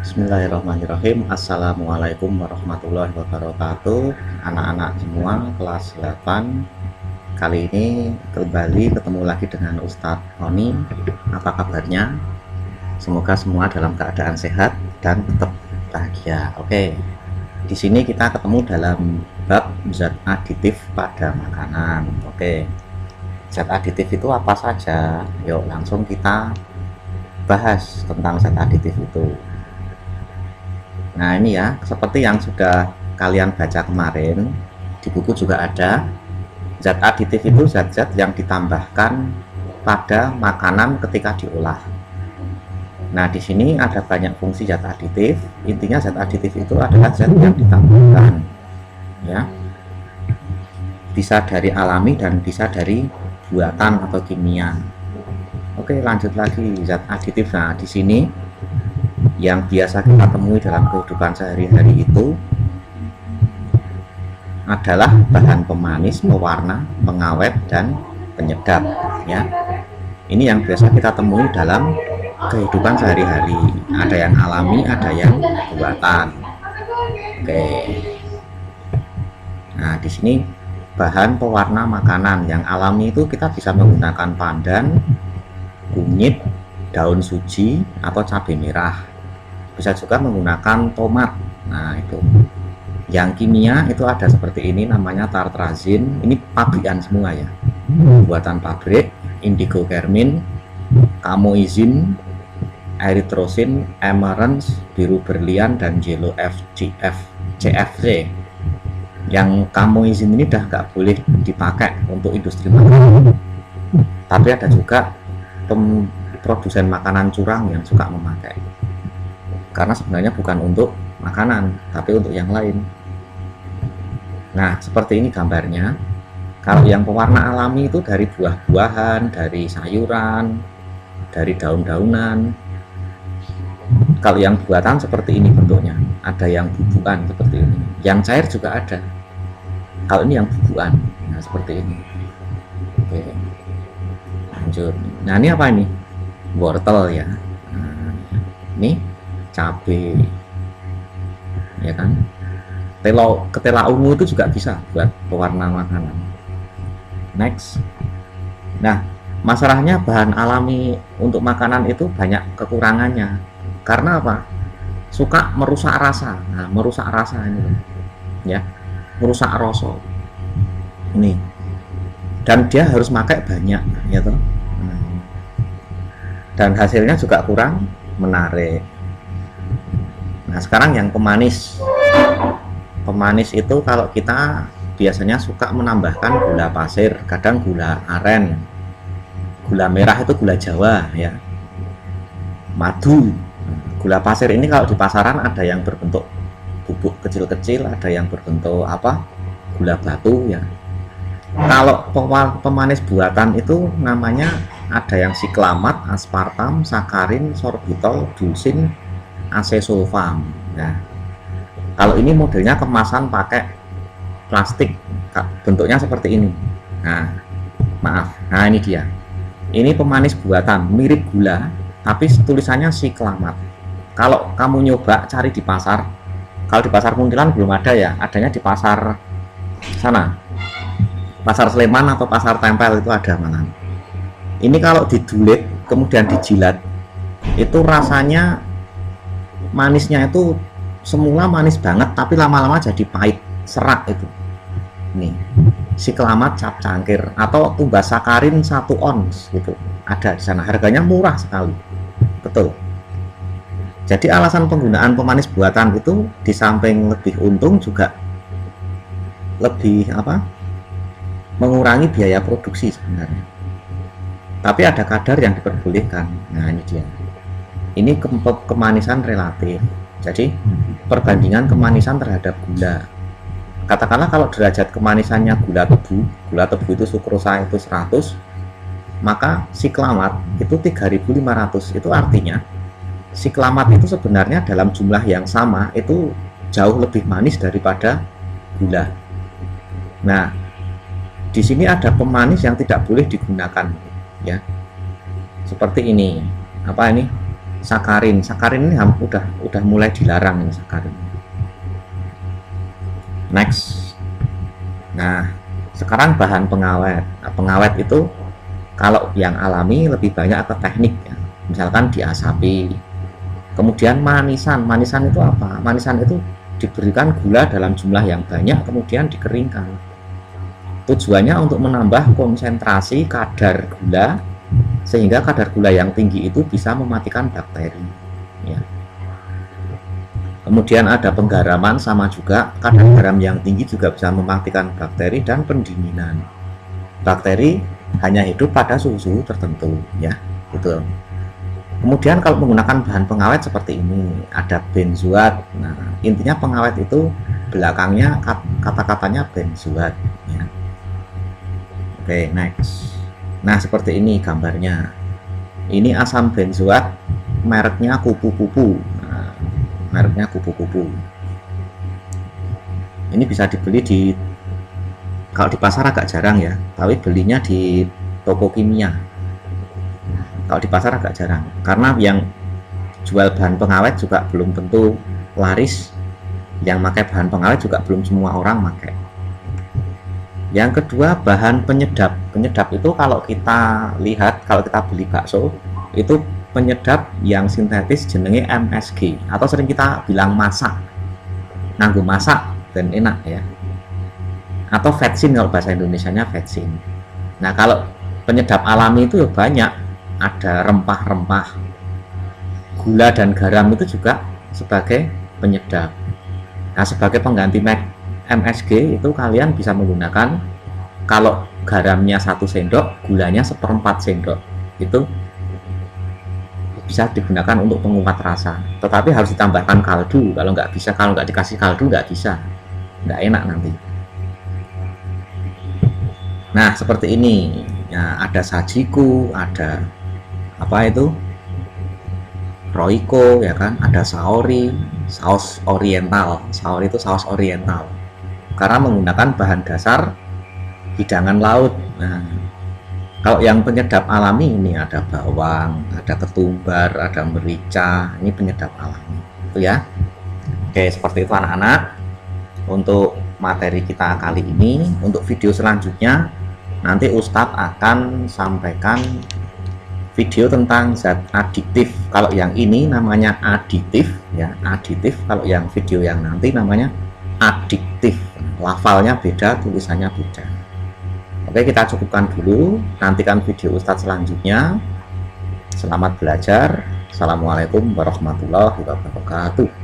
Bismillahirrahmanirrahim. Assalamualaikum warahmatullahi wabarakatuh. Anak-anak semua kelas 8. Kali ini kembali ketemu lagi dengan Ustadz Roni. Apa kabarnya? Semoga semua dalam keadaan sehat dan tetap bahagia. Oke. Di sini kita ketemu dalam bab zat aditif pada makanan. Oke. Zat aditif itu apa saja? Yuk langsung kita bahas tentang zat aditif itu. Nah ini ya, seperti yang sudah kalian baca kemarin, di buku juga ada. Zat aditif itu zat-zat yang ditambahkan pada makanan ketika diolah. Nah di sini ada banyak fungsi zat aditif. Intinya zat aditif itu adalah zat yang ditambahkan, ya. Bisa dari alami dan bisa dari buatan atau kimia. Oke, lanjut lagi zat aditif. Nah di sini yang biasa kita temui dalam kehidupan sehari-hari itu adalah bahan pemanis, pewarna, pengawet, dan penyedap, ya. Ini yang biasa kita temui dalam kehidupan sehari-hari. Ada yang alami, ada yang buatan. Oke. Nah, di sini bahan pewarna makanan yang alami itu kita bisa menggunakan pandan, kunyit, daun suji, atau cabai merah. Bisa juga menggunakan tomat. Nah itu yang kimia itu ada seperti ini, namanya tartrazin. Ini pabrikan semua ya, buatan pabrik. Indigo carmine, camoizin, erythrocin, amaranth, biru berlian, dan yellow CFC. Yang camoizin ini dah nggak boleh dipakai untuk industri makanan, tapi ada juga produsen makanan curang yang suka memakai, karena sebenarnya bukan untuk makanan tapi untuk yang lain. Nah seperti ini gambarnya. Kalau yang pewarna alami itu dari buah-buahan, dari sayuran, dari daun-daunan. Kalau yang buatan seperti ini bentuknya, ada yang bubukan seperti ini, yang cair juga ada. Kalau ini yang bubukan, nah seperti ini. Oke, lanjut. Nah ini apa ini? Wortel ya. Nah, ini cabai, ya kan. Ketela ungu itu juga bisa buat pewarna makanan. Next. Nah masalahnya bahan alami untuk makanan itu banyak kekurangannya. Karena apa? Suka merusak rasa. Nah merusak rasa ini ya, merusak rasa ini, dan dia harus pakai banyak ya toh. Dan hasilnya juga kurang menarik. Nah sekarang yang pemanis. Pemanis itu kalau kita biasanya suka menambahkan gula pasir, kadang gula aren, gula merah itu gula Jawa ya, madu. Gula pasir ini kalau di pasaran ada yang berbentuk bubuk kecil-kecil, ada yang berbentuk apa, gula batu ya. Kalau pemanis buatan itu namanya ada yang siklamat, aspartam, sakarin, sorbitol, dulsin, asesulfam. Nah kalau ini modelnya kemasan pakai plastik, bentuknya seperti ini. Nah maaf, nah ini dia. Ini pemanis buatan, mirip gula tapi tulisannya siklamat. Kalau kamu nyoba cari di pasar, kalau di pasar Muntilan belum ada ya, adanya di pasar sana, pasar Sleman atau pasar Tempel itu ada malah. Ini kalau didulet kemudian dijilat, itu rasanya manisnya itu semula manis banget, tapi lama-lama jadi pahit, serak itu. Nih, siklamat cap cangkir atau tumbas sakarin 1 ons gitu. Ada di sana, harganya murah sekali. Betul. Jadi alasan penggunaan pemanis buatan itu di samping lebih untung juga lebih apa? Mengurangi biaya produksi sebenarnya. Tapi ada kadar yang diperbolehkan. Nah, ini dia. Ini kemanisan relatif. Jadi perbandingan kemanisan terhadap gula. Katakanlah kalau derajat kemanisannya gula tebu itu sukrosa itu 100, maka siklamat itu 3.500. Itu artinya siklamat itu sebenarnya dalam jumlah yang sama itu jauh lebih manis daripada gula. Nah, di sini ada pemanis yang tidak boleh digunakan ya. Seperti ini. Apa ini? sakarin. Sakarin ini udah mulai dilarang ini sakarin. Next. Nah, sekarang bahan pengawet. Nah, pengawet itu kalau yang alami lebih banyak ke teknik ya. Misalkan diasapi. Kemudian manisan. Manisan itu apa? Manisan itu diberikan gula dalam jumlah yang banyak kemudian dikeringkan. Tujuannya untuk menambah konsentrasi kadar gula sehingga kadar gula yang tinggi itu bisa mematikan bakteri ya. Kemudian ada penggaraman, sama juga kadar garam yang tinggi juga bisa mematikan bakteri, dan pendinginan. Bakteri hanya hidup pada suhu tertentu ya, gitu. Kemudian kalau menggunakan bahan pengawet seperti ini, ada benzoat. Nah, intinya pengawet itu belakangnya kata-katanya benzoat ya. Oke, next. Nah, seperti ini gambarnya. Ini asam benzoat, mereknya kupu-kupu. Nah, mereknya kupu-kupu. Ini bisa dibeli kalau di pasar agak jarang ya, tapi belinya di toko kimia. Kalau di pasar agak jarang, karena yang jual bahan pengawet juga belum tentu laris. Yang pakai bahan pengawet juga belum semua orang pakai. Yang kedua, bahan penyedap. Penyedap itu kalau kita lihat, kalau kita beli bakso, itu penyedap yang sintetis jenenge MSG, atau sering kita bilang masak. Nganggo masak dan enak ya. Atau vetsin kalau bahasa Indonesianya vetsin. Nah, kalau penyedap alami itu banyak. Ada rempah-rempah, gula dan garam itu juga sebagai penyedap. Nah, sebagai pengganti MSG itu kalian bisa menggunakan, kalau garamnya 1 sendok, gulanya 1/4 sendok. Itu bisa digunakan untuk penguat rasa. Tetapi harus ditambahkan kaldu. Kalau nggak dikasih kaldu nggak bisa, nggak enak nanti. Nah, seperti ini. Nah, ada sajiku, ada apa itu, Royco ya kan, ada saori, saus oriental. Saori itu saus oriental karena menggunakan bahan dasar hidangan laut. Nah, kalau yang penyedap alami ini ada bawang, ada ketumbar, ada merica. Ini penyedap alami itu ya. Oke, seperti itu anak-anak untuk materi kita kali ini. Untuk video selanjutnya nanti Ustadz akan sampaikan video tentang zat adiktif. Kalau yang ini namanya aditif ya, aditif. Kalau yang video yang nanti namanya adiktif. Lafalnya beda, tulisannya beda. Oke, kita cukupkan dulu. Nantikan video Ustadz selanjutnya. Selamat belajar. Assalamualaikum warahmatullahi wabarakatuh.